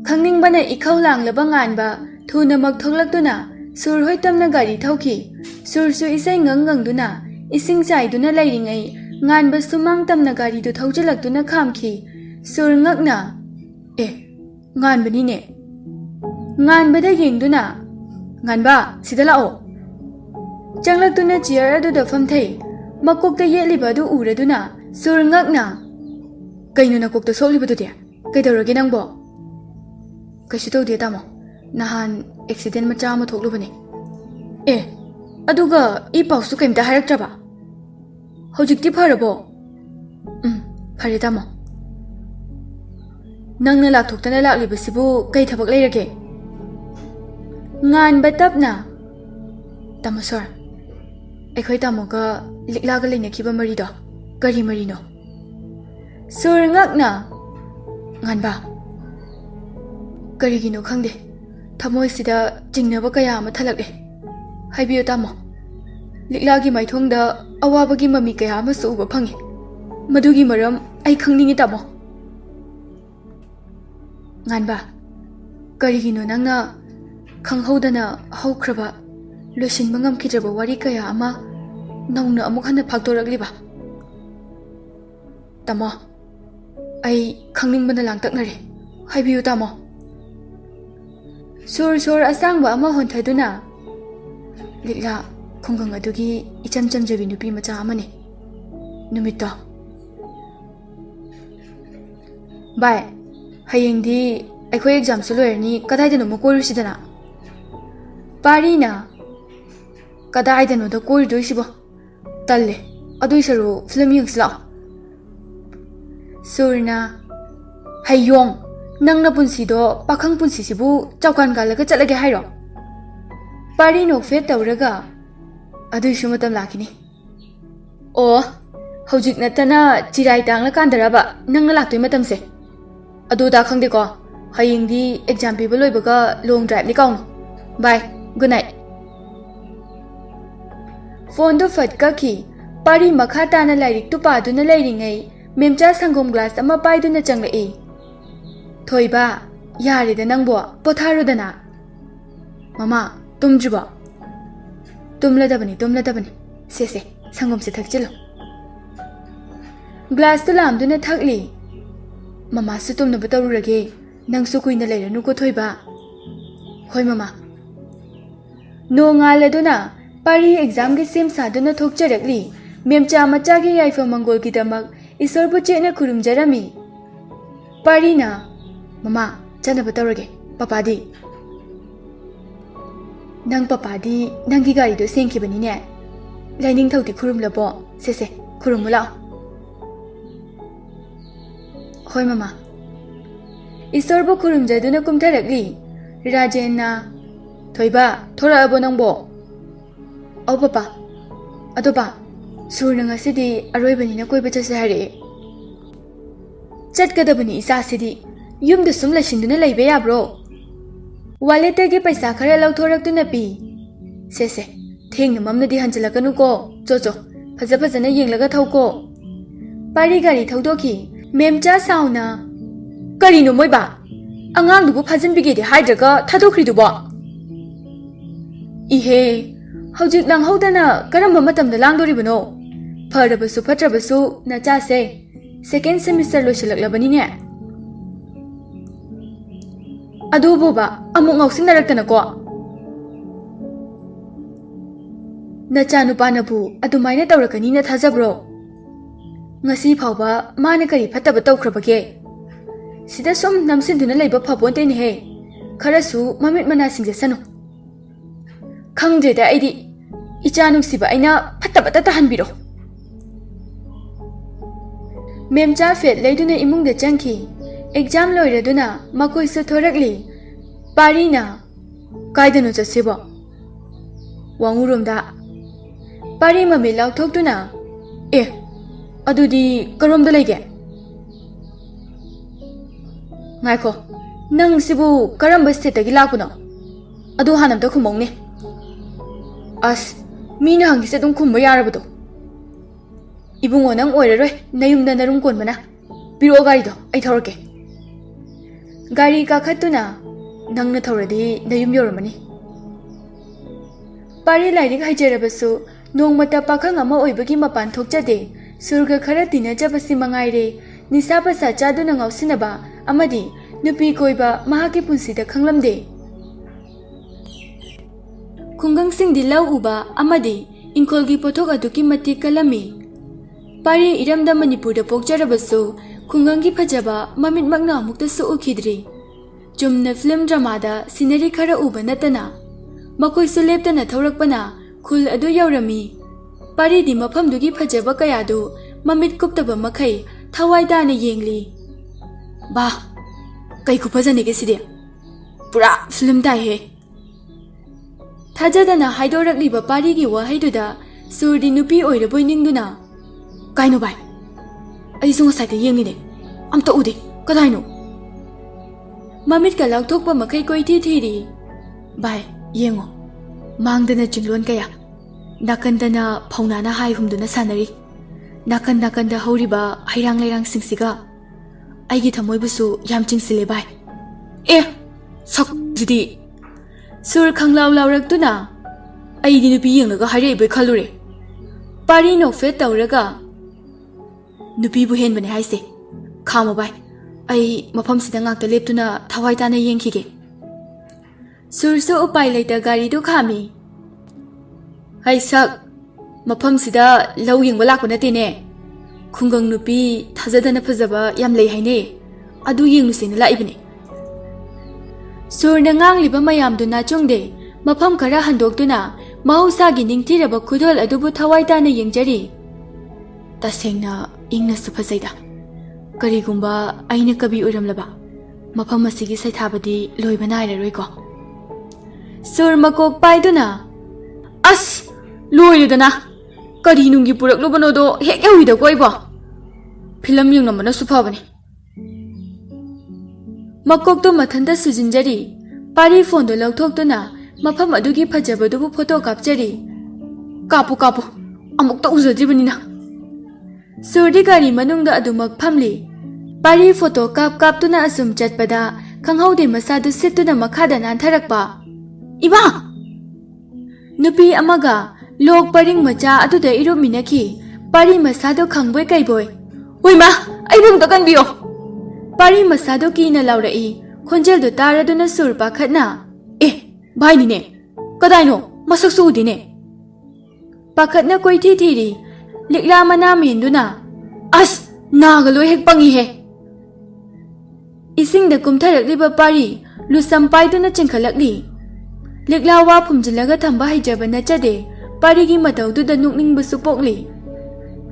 Khangningbana ikhau langlaba nganba thunamak thoklaktuna sur hoi tamna gari thauki sur su isai nganggangduna ising chaiduna lairingai nganba sumang tamna gari du thaujilaktuna khamki sur ngakna nganbani ne nganbada yengduna nganba sida lao changlaktuna chair adu da famthai makokta yeliba du uraduna sur ngakna kainu na kokta soliba du de kaidorage nangbo kaishu tawde tamo nahan accident macha ma thoklubani aduga I pausu kaimta haraktraba hojikti pharabo phare tamo nangna lakthokta laklibasibu kai thabak leirage ngan batapna tamo sir ekhoi tamo ga liklaga leina kiba mari do kari mari no sur ngakna nganba karigino khangde thamoi sida jingnaba kaya ama thalakle haibiyo tamo liklagi maithongda awabagi mami kaya ama suba phangi madugi maram ai khangningi tamo nganba karigino nangna khanghodana haukraba losin mangam kidraba wari kaya ama nauna amuk hana phaktoragliba tamo ai khangningbana langtaknare haibiyo tamo sur asangba ama honthaduna likla khonggang adugi icham chamjabi nupi macha amane numitto bai hayengdi aikhoi exam su loirni kadaidano mo koirusidana parina kadaidano da koiridoisibo talle aduisaru film yengsla surna hayong nangna punsido pakhang punsisibu chaukan galaga chalage hairo pari no fe tawraga adu shumatam lakini o hojik natana chirai tangla kandaraba nangna laktoi matamse adu da khangde ko hayingdi exam piba loibaga long drive ni kaung bye good night phone do fatka ki pari makha tana lairik tu pa du na lairingai memcha sangom glass ama pai du na changla e Thoiba, yarida nangbo, potharudana. Mama, tumjuba. Tumladabani. Se, sangom se thakchilo. Glass to lam duna thakli. Mama su tumna batarurage, nang su kuina lairanu ko thoiba. Hoi mama. No ngala duna, pari exam ge sem saduna thokcharakli. Memcha macha ge yaifa mangol ki damak, isorbu chena kurumjarami. Pari na Mama, chana batarage, papa di. Nang papa di, nangi gari do senki bani ne. Laining thauti kurum labo, se, kurum mula. Hoi mama. Isorbo kurum jaduna kumtarakli. Rajenna. Thoiba, thora abo nangbo. Au papa. Adoba. Surna ngasidi aroi bani na koi bacha sahari. Chatkadabani isa sidi. Yumda sumla shinduna laibe ya bro. Wallet ge paisa khara lauthораktuna pi. Se, thengna mamna di hanjalakanu ko. Jo. Phajana yenglaga thauko. Pari gari thaudoki. Memcha sauna. Karino moiba. Angang dubu phajan bige de haidraga thadokri dubo. Ihe. Hojik lang hodana karamba matamda langdoribano. Pharabasu phatrabasu na cha se. Second semester loislaklabani ne. Adu boba amuk ngausinaraktana ko nacha nupana bu adumaina tawrakani na thajabro ngasi phawba mana kari phataba tawkhrabage sida som namsinduna leiba phabonte ni he kharasu mamit mana singje sanu khangje da aidi ichanu siba aina phataba ta hanbiro memcha fet leiduna imung de changki exam loiraduna makoi su thorakli parina kaidanu chasibo wangurumda pari mami lauthokduna adudi karomda lege ngaiko nang sibu karamba state gi lakuna adu hanam ta khumongni as mina hangise dum khumba yarabado ibungo nang oiraroi nayumda narum konbana biro gari do ai thorke Gari kakhatuna nangna thoradi nayum yoramani. Pari lairik haijarabasu nongmata pakhang ama oibagi mapan thokjade surga khara tinajabasi mangaire nisa pasa chaduna ngausinaba amadi nupi koiba mahaki punsida khanglamde. Khungang singdi lau uba amadi inkolgi pothok aduki mati kalami. Pari iramda Manipurda pokjarabasu khungangi phajaba mamit magna amukta su ukhidri. Chumna film dramada scenery khara uba natana makoi su leptana thaurakpana khul adu yaurami. Pari di mafamdugi phajaba kayadu mamit kuptaba makhai thawai dana yengli. Ba kai khupajani ke side pura film dai he. Thajadana haidorakliba pari gi wahaiduda surdi nupi oiraboi ningduna kaino bai ai sunga saite yengni ne amta ude kadaino mamit ka laukthokpa makai koi thi thiri bai yengo mangdana chinglon kaya nakandana phaunana hai humduna sanari nakanda horiba hairang lairang singsiga aigi thamoi busu yam chingsile bai e sak jidi sur khanglaw lawrak tuna ai di nupi yengnaga haire bai khalure pari no fe tawraga nupi bu hen bane haise khamo bai ai mafam sida ngakta leptuna thawai tana yengkhige sursu upai leita gari do khami hai sak mafam sida lau yengba lakpa nate ne khungang nupi thajadana phajaba yam lei haine adu yengnu sina laibane surna ngangliba mayam duna chungde mafam khara handoktuna mausagi ningthiraba khudol adubu thawai tana yengjari tasengna ingna sufasaida karigumba aina kabi uramlaba mafam asigi saithabadi loiba nairaroi ko sur makok paiduna as loiredana kari nungi purak lobano do hek yawida koibo film yung namana sufabani makok to mathanda sujinjari pari phone do lauthokduna mafam adugi phajabadubu photo kapjari kapu amuk ta uzadribanina surdi gari manungda adumak phamli pari photo kap tuna asum chatpada khanghaude masadu situna makhada nantharakpa iba nupi amaga lok paring macha aduda iruminaki pari masado khangboi kaiboi oima aibum takanbiyo pari masado kina laurai khonjel do taraduna sur pakhatna eh bhai ni ne kadaino masak su udine pakhatna koi thiri likla mana minduna as nagaloi hek pangi he ising da kumtharakliba pari lusam paiduna chinkhalakli likla wa phumjilaga thamba haijaba nachade pari gi mataudu da nukningba supokli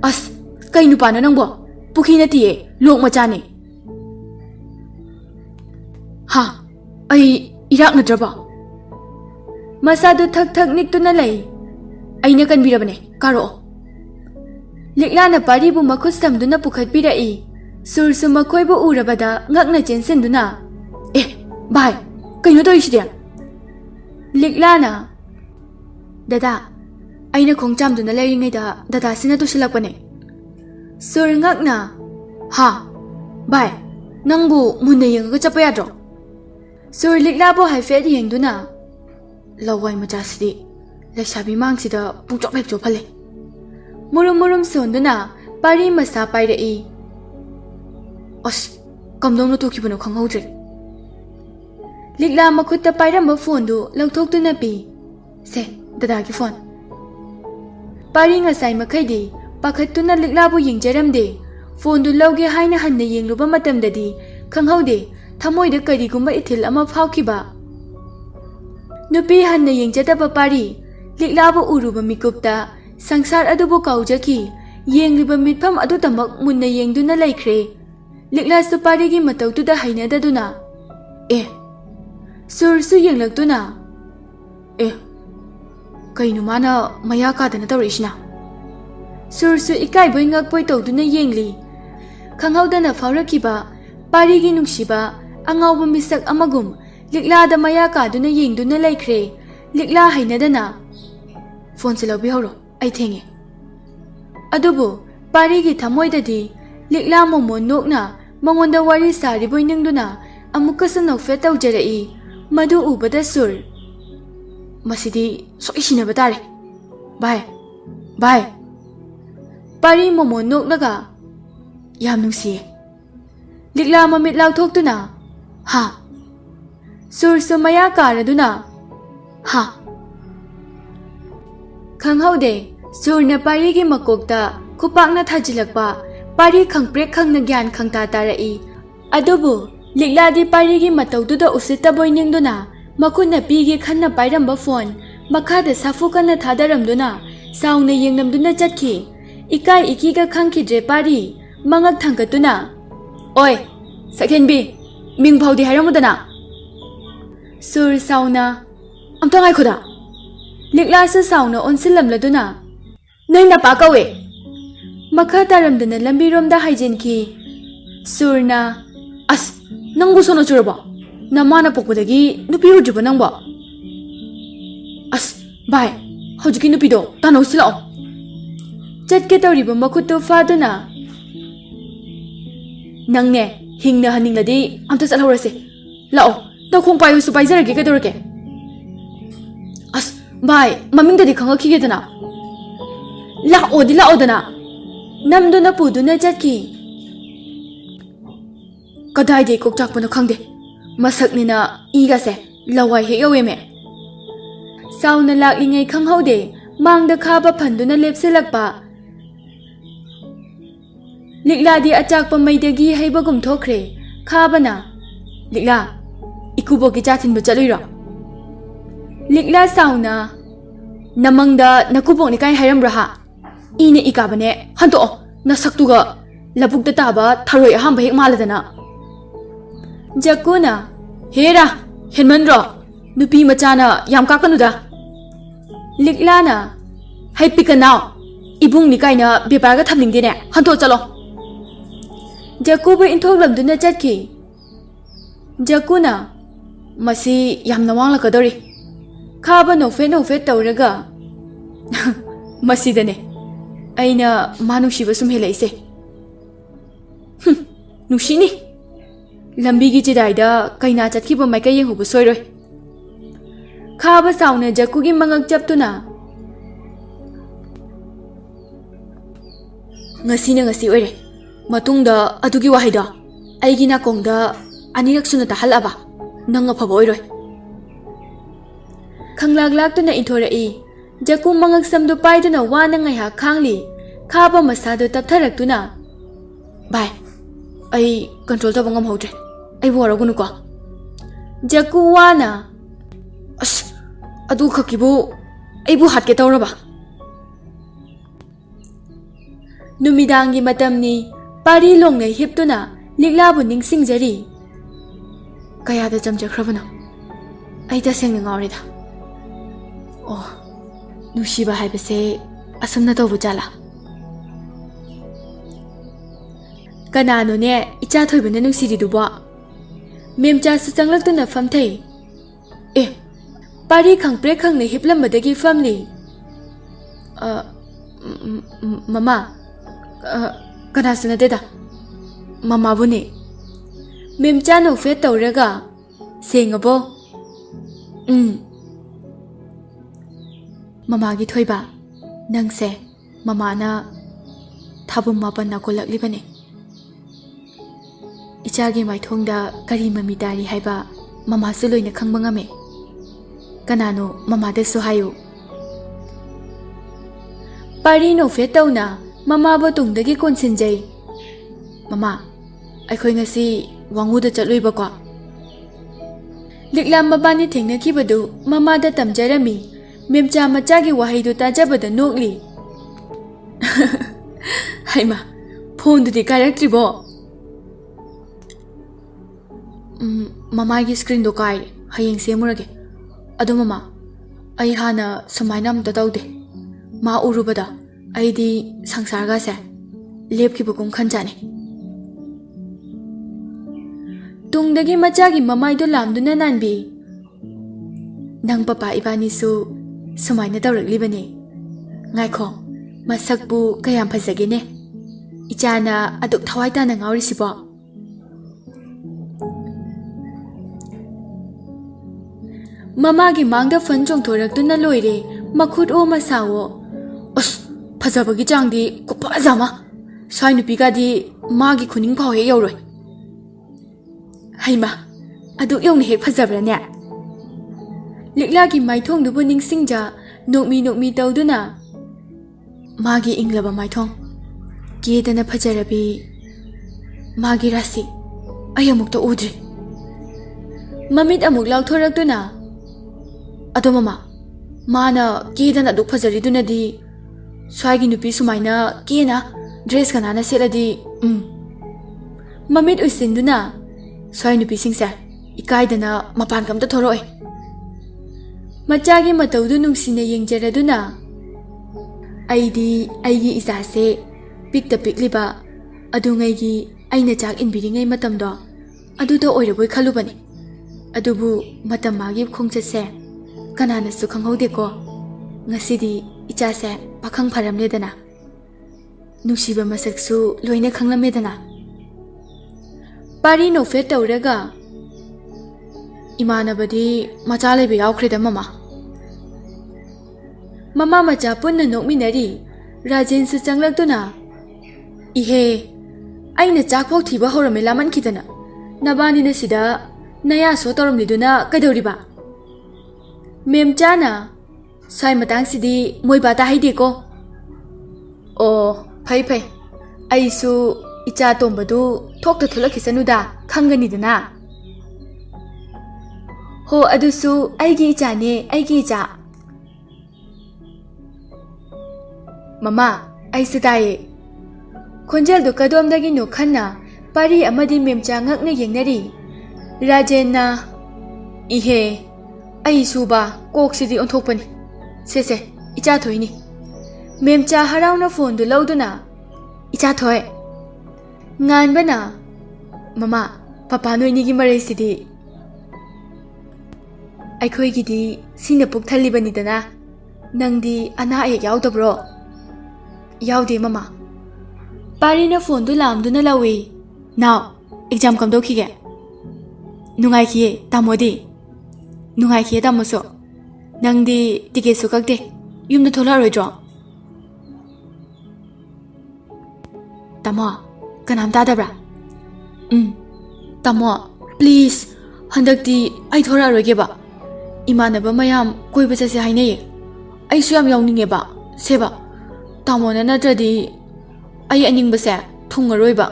as kainu pana nangbo pukhina tiye lok macha ne ha ai irak nadraba masadu thak niktuna lei aina kanbirabane karo liklana pari bu makhut samduna pukhat pirai sursu makhoi bu urabada ngakna chensenduna eh bai kaino toiside liklana dada aina khongchamduna leiringai da dada sina tusilakpane sur ngakna ha bai nangbu munna yenga chapa yadro sur likla bo haifet yengduna lawai majasidi leksabi mangsida pungchok lek jophale murum sonduna pari masa pairai as kamdongna tokibano khanghaudre likla makhutta pairamba phone du lauthokduna pi se dada gi phone pari ngasai makhaidi pakhattuna likla bu yengjaramde phone du lauge haina hanna yengluba matamdadi khanghaude thamoida karigumba ithil ama phawkiba nupi hanna yengjadaba pari likla bu uruba mikupta sangsar adubu kaujaki yengliba mitpham adu tamak munna yengduna laikhre likla su pari gi matautuda hainadaduna sursu yenglaktuna kainu mana maya kadana tawrishna sursu ikai boi ngakpoi tawduna yengli khanghaudana phawrakiba pari gi nungsiba angawba misak amagum likla da maya kaduna yengduna laikhre likla hainadana phone se lawbi horo ai thenge adubu pari gi thamoidadi likla momon nokna mangonda wari sari boi ningduna ꯑꯃꯨꯛꯀꯁꯨ ꯅꯣꯛꯐꯦꯠ ꯇꯧꯖꯔꯛꯏ ꯃꯗꯨ ꯎꯕꯗ ꯁꯨꯔ ꯃꯁꯤꯗꯤ ꯁꯣꯏ ꯁꯤꯟꯅꯕ ꯇꯥꯔꯦ ꯚꯥꯏ ꯚꯥꯏ ꯄꯥꯔꯤ ꯃꯣꯃꯣ ꯅꯣꯛꯂꯒ ꯌꯥꯝ ꯅꯨꯡꯁꯤꯌꯦ ꯂꯤꯛꯂꯥ ꯃꯃꯤꯠ ꯂꯥꯎꯊꯣꯛꯇꯨꯅ ꯍꯥ ꯁꯨꯔꯁꯨ ꯃꯌꯥ ꯀꯥꯔꯗꯨꯅ ꯍꯥ ꯈꯪꯍꯧꯗꯦ ꯁꯨꯔꯅ ꯄꯥꯔꯤꯒꯤ ꯃꯀꯣꯛꯇ ꯈꯨꯄꯥꯛꯅ ꯊꯥꯖꯤꯜꯂꯛꯄ ꯄꯥꯔꯤ ꯈꯪꯄ꯭ꯔꯦꯛ ꯈꯪꯅ ꯒ꯭ꯌꯥꯟ ꯈꯪꯇꯥ ꯇꯥꯔꯛꯏ ꯑꯗꯨꯕꯨ ꯂꯤꯛꯂꯥꯗꯤ ꯄꯥꯔꯤꯒꯤ ꯃꯇꯧꯗꯨꯗ ꯎꯁꯤꯠꯇꯕꯣꯏ ꯅꯤꯡꯗꯨꯅ ꯃꯈꯨꯠꯅ ꯄꯤꯒꯦ ꯈꯟꯅ ꯄꯥꯏꯔꯝꯕ ꯐꯣꯟ ꯃꯈꯥꯗ ꯁꯥꯐꯨ ꯀꯟꯅ ꯊꯥꯗꯔꯝꯗꯨꯅ ꯁꯥꯎꯅ ꯌꯦꯡꯂꯝꯗꯨꯅ ꯆꯠꯈꯤ इकाई इकीगा खंखिद्रे पारी मंगक थंगतुना ओय सखेनबी मिंग फाउदी हायरमुदना सुर साउना अमता गायखोदा लिक्लासु साउना ओनसिलमलदुना नोय नपा कवे मखा तारमदना लंबीरोमदा हाइजेनखी सुरना अस नंगबु सोनो चुरबो नमाना पोकबदगी नुपी उजुबो नंगबो अस बाय हौजिकी नुपीदो तानौसिलाओ चटके तौरीब मखुतो फादुना नंगने हिंगना हनिंगलदी अमता चलहौरसे लाओ तौखोंग पायुसु पाइजरगे कदौरके अस भाई ममिंगददी खंगखिगेदना लाओदी लाओदना नमदुना पुदुना चटकी कदाइदे कोकचाकपनो खंगदे मसकनिना ईगासे लवाई हे यवेमे साउना लाक्लिंगै खंगहौदे मांगदा खाबा फंदुना लेपसेलकपा लिक्लादी अचाकपा मैदगी हैबगुम थोखरे खाबना लिक्ला इकुबोगी चाथिनबो चलुइरो लिक्ला साउना नमंगदा नकुबोगनि काई हैरमब्रा हा इने इकाबने हंतो नसक्तुगा लबुकदा ताबा थरोय अहांबा हेक मालदना जकुना हेरा हेनमनरो नुपी मचाना याम काकनुदा लिक्लाना हैपिकनाव इबुंग निकायना बेपारगा थमनिंगदेने हंतो चलो जकुबो इंथोगलमदुना चटकी जकुना मसी यामना वांगलकदोरी खाबा नोफे तौरगा मसीदने अइना मानुशिबा सुम हेलाइसे नुशिनी लंबीगी चिदाइदा कइना चटकीबा माइका येंहुबो सोइरोय खाबा साउना जकुगी मंगक चपतुना ngasi oire matungda adugi wahida aigi na kongda anirak suna tahalaba nanga phaba oiroi khanglag laktuna inthora jaku mangak samdu paiduna wana ngai ha khangli khaba masadu taptharaktuna bai ai control ta bangam hodre ai boragunu ko jaku wana as adu khakibu ai bu hatke tawraba नुमिदांगी मतमनी पारी लोंगै हिप्तुना लिक्लाबु निंगसिंगजरी कयादा चमजख्रबनो आई तसेंग ngawrida ओ नुशिबा हाइबसे असमना तोबु जाला कनानुने इचा थोइबने नुसिरिदुबो मेमचा सुचंगलक्तुना फमथै ए पारी खंगप्रे खंगने हिप्लमबदगी फमली mama कनासुना देदा mama बुने मेमचा नोफे तौरगा सेंगबो mama गी थोइबा नंगसे ममाना थाबुम मापन नाकोलकलिबने इचागे माइथोंगदा करी mummy तारी हाइबा mama से लोइना खंगबंगामे कनानो ममा देसु हायो पारी नोफे तौना ममा बो तुंगदगी कोनसिनजै ममा अखोय ngasi वांगुदा चलुइबको लिक्लाम मबानी थेंगनखिबदु ममादा तमजरमी मेमचा मचागी वाहैदु ताजबदा नोकली हाइमा फोनदुदि कायरक्त्रिबो ममागी स्क्रीन दो काय हयेंग सेमुरगे अदो ममा आई हाना समाइना अमता तौदे मा उरुबदा आइदी संसारगा से लेपखिबगुम खनजाने तुंगदगी मचागी ममाइदो लामदुना नानबी नंग पपा इबानीसु सुमाइना तौरकलिबने ngaikho masakbu kayam phajagene ichana aduk thawai ta na ngawrisibo Mamagi mangda fan chongthoraktuna loire makhut o masawo as phajabagi changdi kupazama sai nupiga di magi khuning phau he yoroi haima adu yong he phajabra ne liklagi maithong dubu ningsingja nokmi tawduna magi inglaba maithong kedana phajarabi magi rasi ayamukta udri mamit amuk lauthoraktuna ado mama mana kedana duk phajari dunadi swagi nupi sumaina kena dress kanana seladi mamit uisinduna swai nupi singsa ikaidana mapan kamta thoroi machagi mataudu nungsine yengjaraduna aigi isase pikta pikliba adungaigi aina chak inbiringai matamdo adudo oiraboi khalubani adubu matamagi khongchase kanana su khanghaude ko ngasidi ichase pakhang pharamledana nusiba masaksu loina khanglamedana pari no fe tawraga imanabadi macha lebe yawkhreda mama macha punna nokminari rajen su changlaktuna ihe aina chakpau thiba horame laman khidana nabani na sida naya so toramliduna kaidoriba mem chana sai matang sidi moiba ta haide ko o phai aisu icha tombadu thokta thulakhisanuda khangani dana ho adusu aigi icha ne aigi icha mama aisi taye khonjel do kadom dagi no khanna pari amadi memcha ngakne yengnari rajenna ihe aisu ba koksidi onthokpani se icha thoini memcha harauna phone du lauduna icha thoy nganbana mama papa noini gi marai sidi aikhoi gidi sina puk thalibani dana nangdi ana ek yaudabro yaude mama parina phone du lamduna lawi now exam kam dokhige nungai khiye tamodi nungai khiye tamoso nangdi ticket su kakde yumda thola roidro tamo kanam tadabra tamo please handakti ai thora roige ba imanaba mayam koiba chase hainai ai su yam yawninge ba seba tamo na natradi ai aningbase thungaroiba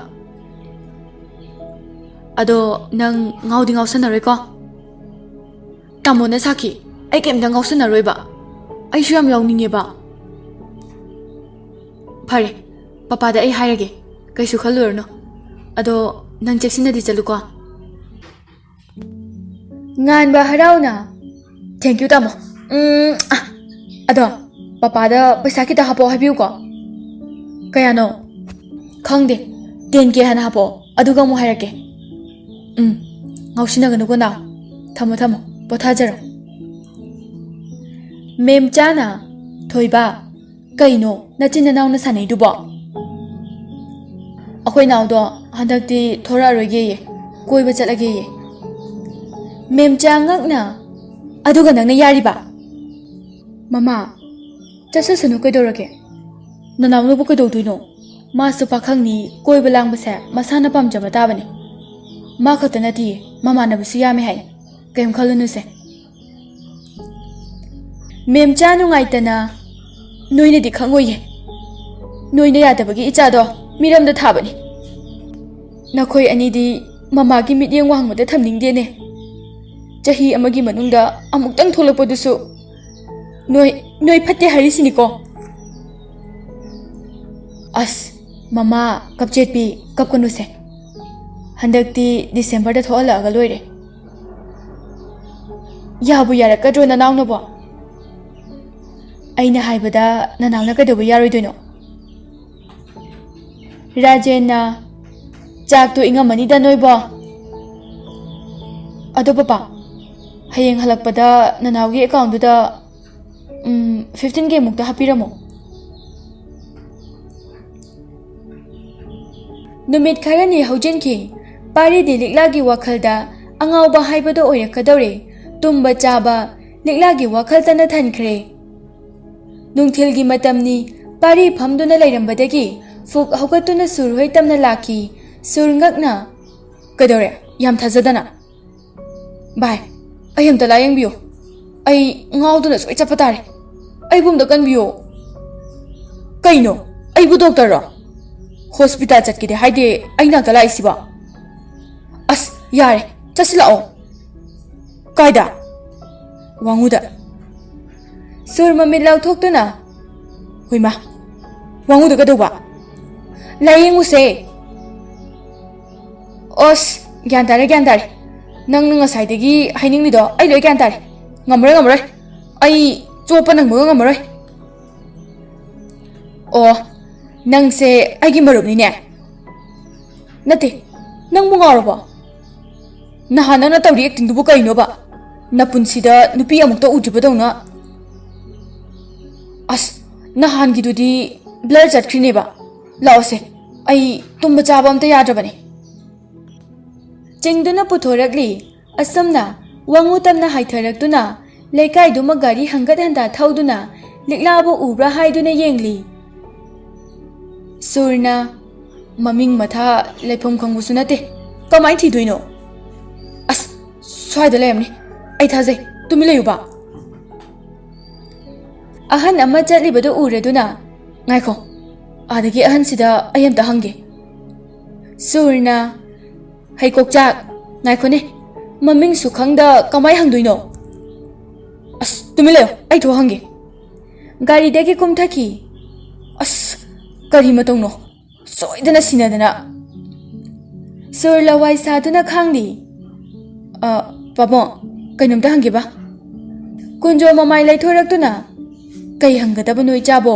ado nang ngaudi ngausanaroi ko tamo na saki ai kemda ngausanaroi ba ai su yam yawninge ba phare papa da ai hairage kaisu khalurno ado nang cheksinadi chaluko ngan ba harauna thank you tamo ado papa da paisa kita hapo habiu ko kayano khangde 10k hana hapo aduga mu hairake ngausinaganu ko na thamo pothajaro mem chana thoiba kaino nachin naw na sanai dubo akhoi naw do handakti thora roige ye koiba chalage ye mem changak na aduga nangna yariba mama chasasanu kaidorake nanaw no bu kaidoduino ma su pakhangni koiba langbase masana pamjaba tabani ma khatana ti mama na bu siyame hai kem khalunu se mem chanu ngaitana noine di khangoye noine yadabagi icha do miram da thabani nakhoi ani di mama gi midyeng wangmada thamningde ne chahi amagi manungda amuktang tholakpadusu noi phatte harisini ko as mama kapchetpi kapkanu se handakti December da thola ga loire yabu yarakadro nanaw no bo aina haibada nanaw na kadobu yaroidoino Rajenna chak to inga mani da noibo ado papa hayeng halakpada nanawgi account du da 15k mukta hapiramo numit kharani haujenki pari dilik lagi wakhalda angau ba haibado oirakadore tumba chaba liklagi wakhal tana thankhre nungthilgi matamni pari phamduna lairambadagi fuk haugatuna sur hoi tamna laki sur ngakna kadore yam thajadana bai ayam ta layang biyo ai ngauduna soi chapatare ai bumda kan biyo kaino ai bu doctor ro hospital chatkide haide aina ta lai siba as yare chasilao kaida wanguda sur mamit lau thoktuna huima wanguda kadoba layeng use os gyan tare nang ngasai dagi haining ni do ai loi gyan tare ngamrai ai chopa nang mo ngamrai o nang se ai gi marup ni ne nate nang mo ngaro ba nahana na tawri acting du kai no ba na punsida nupi amuk to ujiba dong na as nahan gi dudi blur chat khri ne ba lao se ai tumba chaba am ta yadra bani chingduna puthorakli asamna wangu tamna haitharakduna leikai duma gari hangat handa thauduna liklabo ubra haiduna yengli surna maming matha lephom khangbu sunate kamai thi duino as swai da lemni ai thajai tumi leyuba ahan amma chatli badu ureduna ngaikho adagi ahan sida ayam ta hange surna hai kokchak ngaikho ne maming su khangda kamai hangduino as tumi leyo ai tho hange gari degi kum thaki as kari matong no soidana sinadana sur lawai saduna khangdi pabo kainum ta hange ba kunjo mamai lai thoraktuna kai hangada ba noi chabo